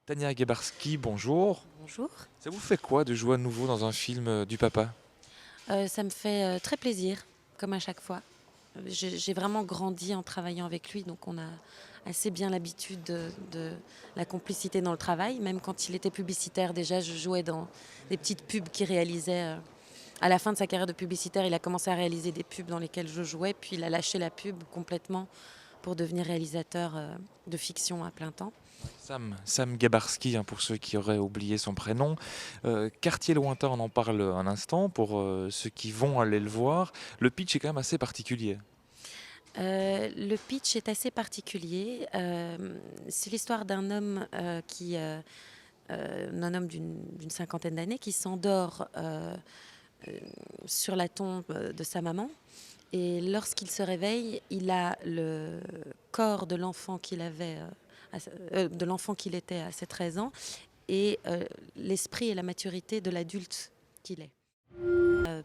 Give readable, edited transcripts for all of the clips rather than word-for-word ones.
Tania Gabarski, bonjour. Bonjour. Ça vous fait quoi de jouer à nouveau dans un film du papa? Ça me fait, très plaisir, comme à chaque fois. J'ai vraiment grandi en travaillant avec lui, donc on a assez bien l'habitude de la complicité dans le travail. Même quand il était publicitaire, déjà, je jouais dans des petites pubs qu'il réalisait. À la fin de sa carrière de publicitaire, il a commencé à réaliser des pubs dans lesquelles je jouais, puis il a lâché la pub complètement pour devenir réalisateur, de fiction à plein temps. Sam Gabarski, hein, pour ceux qui auraient oublié son prénom. Quartier lointain, on en parle un instant pour ceux qui vont aller le voir. Le pitch est quand même assez particulier. Le pitch est assez particulier. C'est l'histoire d'un homme un homme d'une cinquantaine d'années qui s'endort sur la tombe de sa maman. Et lorsqu'il se réveille, il a le corps de l'enfant de l'enfant qu'il était à ses 13 ans et l'esprit et la maturité de l'adulte qu'il est.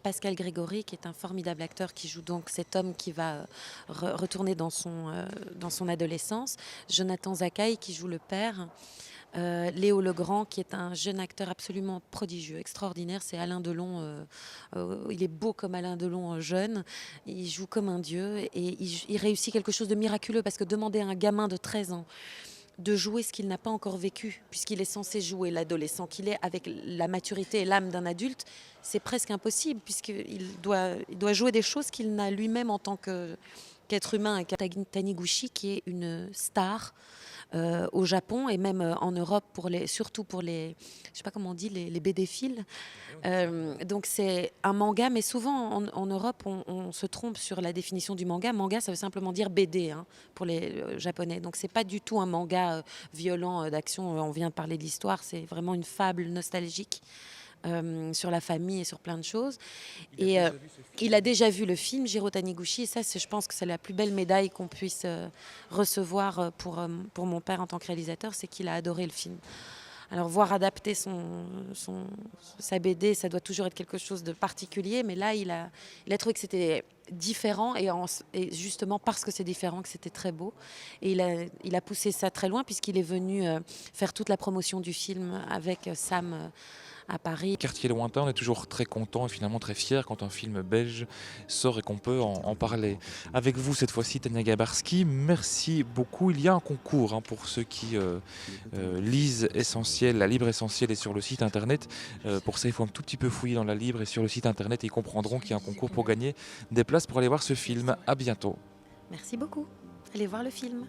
Pascal Grégory, qui est un formidable acteur qui joue donc cet homme qui va retourner dans son adolescence. Jonathan Zakaï qui joue le père. Léo Legrand, qui est un jeune acteur absolument prodigieux, extraordinaire. C'est Alain Delon. Il est beau comme Alain Delon jeune. Il joue comme un dieu et il réussit quelque chose de miraculeux parce que demander à un gamin de 13 ans de jouer ce qu'il n'a pas encore vécu, puisqu'il est censé jouer l'adolescent qu'il est avec la maturité et l'âme d'un adulte, c'est presque impossible, il doit jouer des choses qu'il n'a lui-même en tant qu'être humain. Et Taniguchi, qui est une star au Japon et même en Europe, surtout pour les, je sais pas comment on dit, les BD-philes. Donc c'est un manga, mais souvent en Europe, on se trompe sur la définition du manga. Manga, ça veut simplement dire BD hein, pour les Japonais. Donc c'est pas du tout un manga violent d'action. On vient de parler de l'histoire, c'est vraiment une fable nostalgique. Sur la famille et sur plein de choses. Et il a déjà vu le film, Jiro Taniguchi, et ça, je pense que c'est la plus belle médaille qu'on puisse recevoir pour mon père en tant que réalisateur, c'est qu'il a adoré le film. Alors voir adapter sa BD, ça doit toujours être quelque chose de particulier, mais là, il a trouvé que c'était différent et justement parce que c'est différent que c'était très beau. Et il a poussé ça très loin puisqu'il est venu faire toute la promotion du film avec Sam à Paris. Quartier lointain, on est toujours très content et finalement très fier quand un film belge sort et qu'on peut en parler. Avec vous cette fois-ci, Tania Gabarski, merci beaucoup. Il y a un concours hein, pour ceux qui lisent Essentiel. La Libre Essentiel est sur le site internet. Pour ça, il faut un tout petit peu fouiller dans la Libre et sur le site internet et ils comprendront qu'il y a un concours pour gagner des places pour aller voir ce film. À bientôt. Merci beaucoup. Allez voir le film.